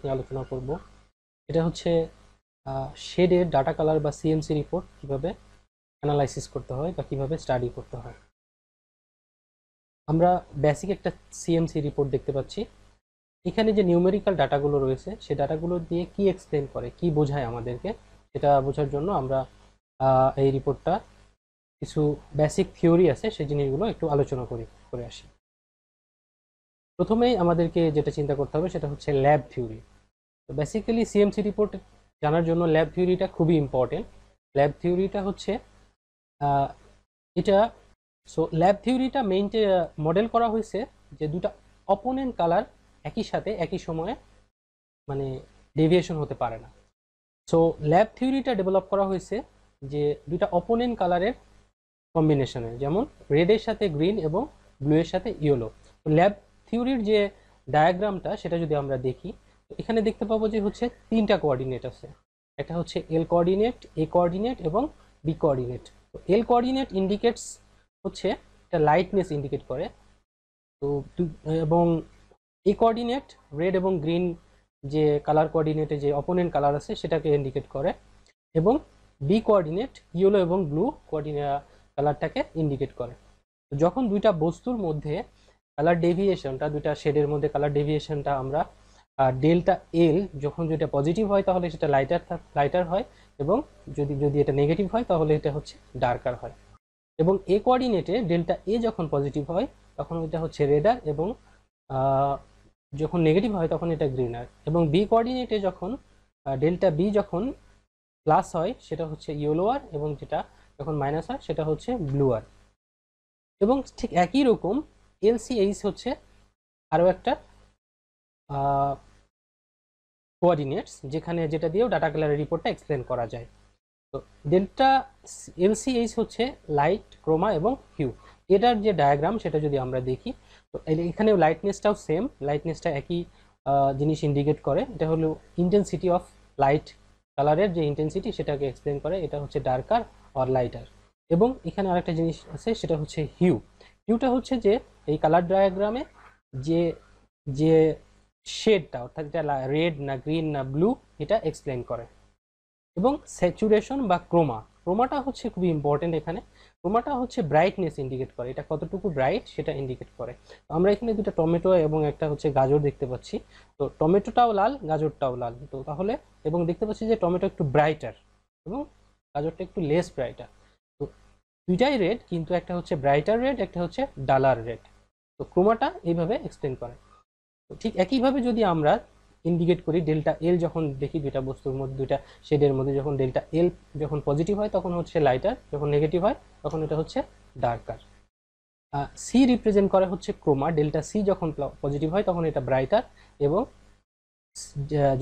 নিয়ে আলোচনা করব। এটা হচ্ছে শেডের ডাটা কালার বা সিএমসি রিপোর্ট কিভাবে অ্যানালাইসিস করতে হয় বা কিভাবে স্টাডি করতে হয়। আমরা বেসিক একটা সিএমসি রিপোর্ট দেখতে পাচ্ছি। এখানে যে নিউমেরিক্যাল ডাটাগুলো রয়েছে সেই ডাটাগুলো দিয়ে কি এক্সপ্লেন করে, কি বোঝায় আমাদেরকে, সেটা বোঝার জন্য আমরা এই রিপোর্টটা কিছু বেসিক থিওরি আছে সেই জিনিসগুলো একটু আলোচনা করে আসি। প্রথমেই আমাদেরকে যেটা চিন্তা করতে হবে সেটা হচ্ছে ল্যাব থিওরি। তো বেসিক্যালি সিএমসি রিপোর্ট জানার জন্য ল্যাব থিওরিটা খুবই ইম্পর্টেন্ট। ল্যাব থিওরিটা হচ্ছে আহ, এটা ল্যাব থিওরিটা মডেল করা হয়েছে যে দুটা অপোনেন্ট কালার একই সাথে একই সময়ে মানে ডেভিয়েশন হতে পারে না। সো ল্যাব থিওরিটা ডেভেলপ করা হয়েছে যে দুইটা অপোনেন্ট কালারের কম্বিনেশনে, যেমন রেডের সাথে গ্রিন এবং ব্লু এর সাথে ইয়েলো। ল্যাব থিওরির যে ডায়াগ্রামটা সেটা যদি আমরা দেখি, তো এখানে দেখতে পাবো যে হচ্ছে তিনটা কোঅর্ডিনেট আছে। একটা হচ্ছে এল কোঅর্ডিনেট, এ কোঅর্ডিনেট এবং বি কোঅর্ডিনেট। তো এল কোঅর্ডিনেট ইন্ডিকেটস হচ্ছে একটা লাইটনেস ইন্ডিকেট করে। তো এবং এ কোঅর্ডিনেট রেড এবং গ্রিন যে কালার কোঅর্ডিনেটে যে অপোনেন্ট কালার আছে সেটাকে ইন্ডিকেট করে, এবং বি কোঅর্ডিনেট ইয়েলো এবং ব্লু কোঅর্ডিনেট কালারটাকে ইন্ডিকেট করে। তো যখন দুইটা বস্তুর মধ্যে কালার ডেভিয়েশনটা, দুইটা শেডের মধ্যে কালার ডেভিয়েশনটা আমরা ডেল্টা এল, যখন যেটা পজিটিভ হয় তাহলে সেটা লাইটার হয়, এবং যদি যদি এটা নেগেটিভ হয় তাহলে এটা হচ্ছে ডার্কার হয়। এবং এ কোঅর্ডিনেটে ডেল্টা এ যখন পজিটিভ হয় তখন এটা হচ্ছে রেডার, এবং যখন নেগেটিভ হয় তখন এটা গ্রিনার। এবং বি কোঅর্ডিনেটে যখন ডেল্টা বি যখন প্লাস হয় সেটা হচ্ছে ইয়েলোয়ার, এবং যেটা যখন মাইনাস হয় সেটা হচ্ছে ব্লুয়ার। এবং ঠিক একই রকম এলসিএইচ হচ্ছে আরও একটা কোঅর্ডিনেটস, যেখানে যেটা দিয়েও ডাটা কালারের রিপোর্টটা এক্সপ্লেন করা যায়। তো ডেল্টা এলসিএইচ হচ্ছে লাইট, ক্রোমা এবং হিউ। এটার যে ডায়াগ্রাম সেটা যদি আমরা দেখি, তো এখানেও লাইটনেসটাও সেম, লাইটনেসটা একই জিনিস ইন্ডিকেট করে। এটা হলো ইন্টেন্সিটি অফ লাইট, কালারের যে ইন্টেন্সিটি সেটাকে এক্সপ্লেন করে, এটা হচ্ছে ডার্কার অর লাইটার। এবং এখানে আরেকটা জিনিস আছে সেটা হচ্ছে হিউ। হিউটা হচ্ছে যে এই কালার ডায়াগ্রামে যে যে শেডটা, অর্থাৎ এটা রেড না গ্রিন না ব্লু, এটা এক্সপ্লেন করে। এবং স্যাচুরেশন বা ক্রোমা, ক্রোমাটা হচ্ছে খুবই ইম্পর্টেন্ট এখানে। ক্রোমাটা হচ্ছে ব্রাইটনেস ইন্ডিকেট করে, এটা কতটুকু ব্রাইট সেটা ইন্ডিকেট করে। তো আমরা এখানে দুটো টমেটো এবং একটা হচ্ছে গাজর দেখতে পাচ্ছি। তো টমেটোটাও লাল, গাজরটাও লাল। তো তাহলে এবং দেখতে পাচ্ছি যে টমেটো একটু ব্রাইটার এবং গাজরটা একটু লেস ব্রাইটার। তো দুইটাই রেড, কিন্তু একটা হচ্ছে ব্রাইটার রেড, একটা হচ্ছে ডালার রেড। তো ক্রোমাটা এইভাবে এক্সপ্লেন করে। তো ঠিক একইভাবে যদি আমরা ইন্ডিকেট করি ডেল্টা এল, যখন দেখি দুইটা বস্তুর মধ্যে, দুইটা শেডের মধ্যে যখন ডেল্টা এল যখন পজিটিভ হয় তখন হচ্ছে লাইটার, যখন নেগেটিভ হয় তখন এটা হচ্ছে ডার্কার। সি রিপ্রেজেন্ট করে হচ্ছে ক্রোমা, ডেল্টা সি যখন পজিটিভ হয় তখন এটা ব্রাইটার, এবং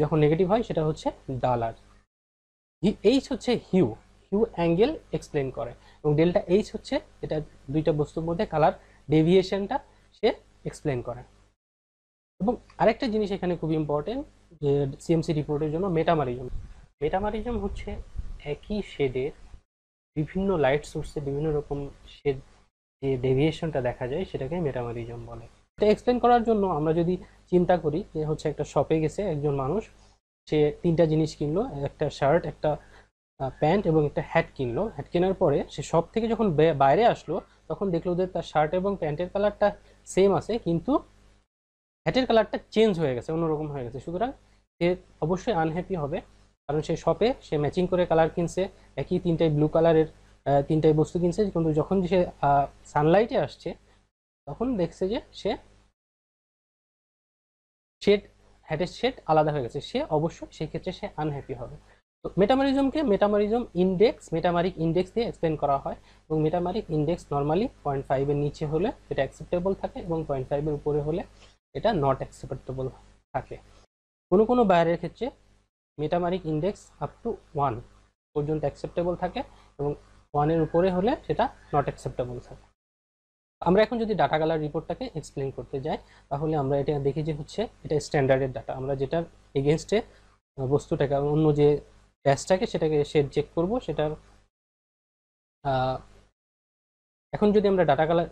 যখন নেগেটিভ হয় সেটা হচ্ছে ডালার। এইচ হচ্ছে হিউ, হিউ অ্যাঙ্গেল এক্সপ্লেন করে। এবং ডেল্টা এইচ হচ্ছে এটা দুইটা বস্তুর মধ্যে কালার ডেভিয়েশনটা সে এক্সপ্লেন করে। এবং আরেকটা জিনিস এখানে খুব ইম্পর্টেন্ট, যে সিএমসি রিপোর্টের জন্য মেটামারিজম। মেটামারিজম হচ্ছে একই শেডের বিভিন্ন লাইট সোর্সে বিভিন্ন রকম শেড যে ডেভিয়েশনটা দেখা যায় সেটাকে মেটামারিজম বলে। এটা এক্সপ্লেন করার জন্য আমরা যদি চিন্তা করি যে হচ্ছে একটা শপে গেছে একজন মানুষ, সে তিনটা জিনিস কিনলো, একটা শার্ট, একটা প্যান্ট এবং একটা হ্যাট কিনলো। হ্যাট কেনার পরে সে শপ থেকে যখন বাইরে আসলো তখন দেখলো যে তার শার্ট এবং প্যান্টের কালারটা সেম আছে, কিন্তু হ্যাটের কালারটা চেঞ্জ হয়ে গেছে, অন্যরকম হয়ে গেছে। সুতরাং সে অবশ্যই আনহ্যাপি হবে, কারণ সে শপে সে ম্যাচিং করে কালার কিনছে, একই তিনটাই ব্লু কালারের তিনটাই বস্তু কিনছে, কিন্তু যখন সে সানলাইটে আসছে তখন দেখছে যে সে শেড, হ্যাটের শেড আলাদা হয়ে গেছে, সে অবশ্যই সেই ক্ষেত্রে সে আনহ্যাপি হবে। তো মেটামারিজমকে মেটামারিজম ইন্ডেক্স, মেটামারিক ইন্ডেক্স দিয়ে এক্সপ্লেন করা হয়। এবং মেটামারিক ইন্ডেক্স নর্মালি 0.5-এর নিচে হলে এটা অ্যাকসেপ্টেবল থাকে, এবং 0.5-এর উপরে হলে এটা নট অ্যাকসেপ্টেবল থাকে। কোনো কোনো বায়ারের ক্ষেত্রে মেটামারিক ইন্ডেক্স আপ টু 1 পর্যন্ত অ্যাকসেপ্টেবল থাকে, এবং 1-এর উপরে হলে সেটা নট অ্যাকসেপ্টেবল থাকে। আমরা এখন যদি ডাটা কালার রিপোর্টটাকে এক্সপ্লেন করতে যাই, তাহলে আমরা এটা দেখি যে হচ্ছে এটা স্ট্যান্ডার্ডের ডাটা, আমরা যেটার এগেনস্টে বস্তুটাকে, অন্য যে ব্যাচটাকে সেটাকে শেড চেক করব সেটার। এখন যদি আমরা data colour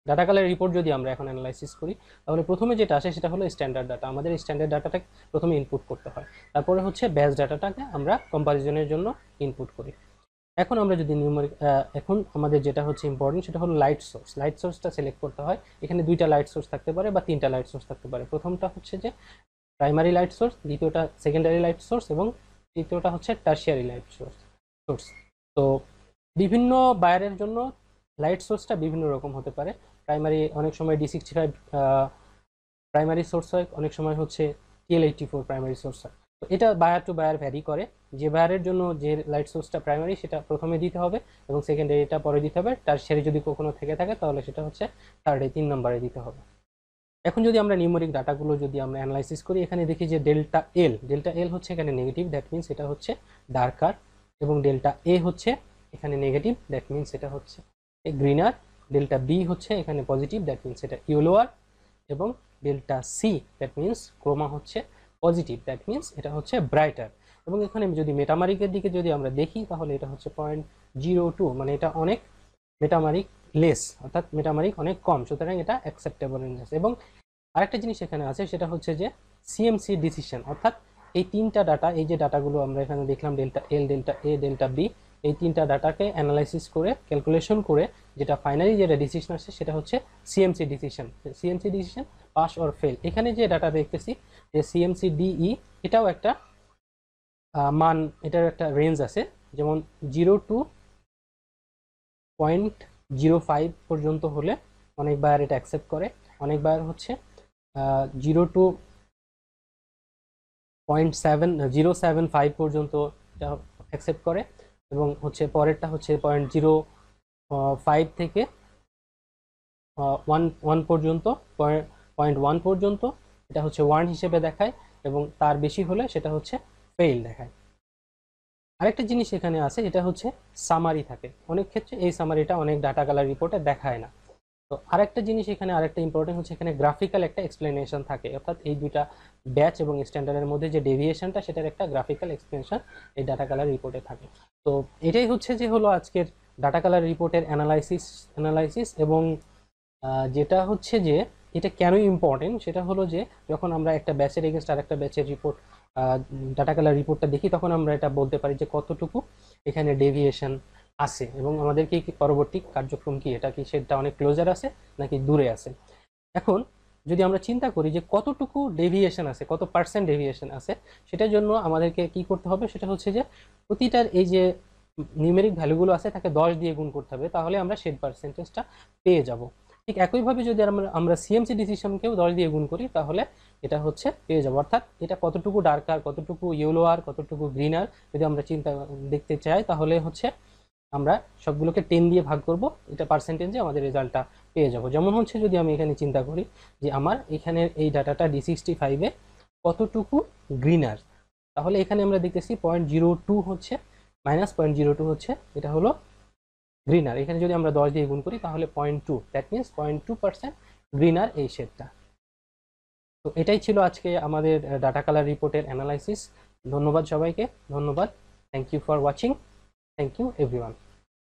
data colour report যদি আমরা এখন অ্যানালাইসিস করি, তাহলে প্রথমে যেটা আসে সেটা হলো স্ট্যান্ডার্ড ডাটা। আমাদের স্ট্যান্ডার্ড ডাটাটাকে প্রথমে ইনপুট করতে হয়, তারপরে হচ্ছে ব্যাচ ডাটাটাকে আমরা কম্পারিজনের জন্য ইনপুট করি। এখন আমরা যদি নিউমেরিক, এখন আমাদের যেটা হচ্ছে ইম্পর্টেন্ট সেটা হলো লাইট সোর্স। লাইট সোর্সটা সিলেক্ট করতে হয়। এখানে দুইটা লাইট সোর্স থাকতে পারে বা তিনটা লাইট সোর্স থাকতে পারে। প্রথমটা হচ্ছে যে প্রাইমারি লাইট সোর্স, দ্বিতীয়টা সেকেন্ডারি লাইট সোর্স এবং তৃতীয়টা হচ্ছে টার্সিয়ারি লাইট সোর্স। তো বিভিন্ন বায়ারের জন্য লাইট সোর্সটা বিভিন্ন রকম হতে পারে। প্রাইমারি অনেক সময় D65 প্রাইমারি সোর্স হয়, অনেক সময় হচ্ছে TL84 প্রাইমারি সোর্স হয়। তো এটা বায়ার টু বায়ার ভ্যারি করে। যে বায়ারের জন্য যে লাইট সোর্সটা প্রাইমারি সেটা প্রথমে দিতে হবে এবং সেকেন্ডারিটা পরে দিতে হবে। টারশিয়ারি যদি কখনো থেকে থাকে তাহলে সেটা হচ্ছে থার্ডে, 3 নম্বরে দিতে হবে। এখন যদি আমরা নিউমেরিক ডাটাগুলো যদি আমরা অ্যানালাইসিস করি, এখানে দেখি যে ডেল্টা এল হচ্ছে এখানে নেগেটিভ, দ্যাট মিনস এটা হচ্ছে ডার্কার, এবং ডেল্টা এ হচ্ছে এখানে নেগেটিভ, দ্যাট মিনস এটা হচ্ছে গ্রিনার। ডেল্টা বি হচ্ছে এখানে পজিটিভ, দ্যাট মিনস এটা ইয়েলোয়ার, এবং delta see that means Croma হচ্ছে পজিটিভ, দ্যাট মিনস এটা হচ্ছে ব্রাইটার। এবং এখানে যদি মেটামারিকের দিকে যদি আমরা দেখি তাহলে এটা হচ্ছে 0.02, মানে এটা অনেক মেটামারিক লেস, অর্থাৎ মেটামারিক অনেক কম, সুতরাং এটা অ্যাকসেপ্টেবল রেঞ্জ। এবং আরেকটা জিনিস এখানে আছে সেটা হচ্ছে যে সিএমসি ডিসিশন, অর্থাৎ এই তিনটা ডাটা, এই যে ডাটাগুলো আমরা এখানে দেখলাম delta L, delta A, delta B, এই তিনটা ডাটাকে অ্যানালাইসিস করে ক্যালকুলেশন করে যেটা ফাইনালি যেটা ডিসিশন আসছে সেটা হচ্ছে CMC decision. CMC decision pass or fail. এখানে যে ডাটা দেখতেছি যে সিএমসি ডিই, এটাও একটা মান, এটার একটা রেঞ্জ আছে, যেমন 0 to 0.05 পর্যন্ত হলে অনেক বায়ার এটা অ্যাকসেপ্ট করে, অনেক বায়ার হচ্ছে 0.075 পর্যন্ত এটা অ্যাকসেপ্ট করে, এবং হচ্ছে পরেরটা হচ্ছে 0.05 থেকে 1 পর্যন্ত, 0.1 পর্যন্ত এটা হচ্ছে ওয়ার্ন হিসেবে দেখায়, এবং তার বেশি হলে সেটা হচ্ছে ফেইল দেখায়। আরেকটা জিনিস এখানে আছে, এটা হচ্ছে সামারি থাকে। অনেক ক্ষেত্রে এই সামারিটা অনেক ডাটা কালার রিপোর্টে দেখায় না। তো আরেকটা জিনিস এখানে, আরেকটা ইম্পর্টেন্ট হচ্ছে এখানে গ্রাফিক্যাল একটা এক্সপ্লেনেশন থাকে, অর্থাৎ এই দুইটা ব্যাচ এবং স্ট্যান্ডার্ডের মধ্যে যে ডেভিয়েশনটা সেটার একটা গ্রাফিক্যাল এক্সপ্লেনেশন এই ডাটা কালার রিপোর্টে থাকে। তো এটাই হচ্ছে যে হলো আজকের ডাটা কালার রিপোর্টের অ্যানালাইসিস। এবং যেটা হচ্ছে যে এটা কেন ইম্পর্টেন্ট সেটা হলো যে যখন আমরা একটা ব্যাচের এগেনস্ট আর একটা ব্যাচের রিপোর্ট, ডাটা কালার রিপোর্টটা দেখি, তখন আমরা এটা বলতে পারি যে কতটুকু এখানে ডেভিয়েশন আছে এবং আমাদের কি পরবর্তী কার্যক্রম কি, এটা কি সেটা অনেক ক্লোজার আছে নাকি দূরে আছে। এখন যদি আমরা চিন্তা করি যে কতটুকু ডেভিয়েশন আছে, কত পার্সেন্ট ডেভিয়েশন আছে, সেটার জন্য আমাদেরকে কি করতে হবে, সেটা হচ্ছে যে প্রতিটার এই যে নিউমেরিক ভ্যালুগুলো আছে তাকে 10 দিয়ে গুণ করতে হবে, তাহলে আমরা সেই পার্সেন্টেজটা পেয়ে যাব। ঠিক একইভাবে যদি আমরা সিএমসি ডিসিশনকেও 10 দিয়ে গুণ করি তাহলে এটা হচ্ছে পেয়ে যাবো। অর্থাৎ এটা কতটুকু ডার্কার, কতটুকু ইয়েলোয়ার, কতটুকু গ্রিনার যদি আমরা চিন্তা দেখতে চাই, তাহলে হচ্ছে আমরা সবগুলোকে 10 দিয়ে ভাগ করব, এটা পার্সেন্টেজে আমাদের রেজাল্টটা পেয়ে যাব। যেমন হচ্ছে যদি আমি এখানে চিন্তা করি যে আমার এখানে এই ডাটাটা D65-এ কতটুকু গ্রিনার, তাহলে এখানে আমরা দেখতেছি 0.02 হচ্ছে, -0.02 হচ্ছে, এটা হলো গ্রিনার। এখানে যদি আমরা 10 দিয়ে গুণ করি তাহলে 0.2, দ্যাট মিনস 0.2% গ্রিনার এই শেডটা। তো এটাই ছিল আজকে আমাদের ডাটা কালার রিপোর্টের অ্যানালাইসিস। ধন্যবাদ সবাইকে, ধন্যবাদ। Thank you for watching. Thank you everyone.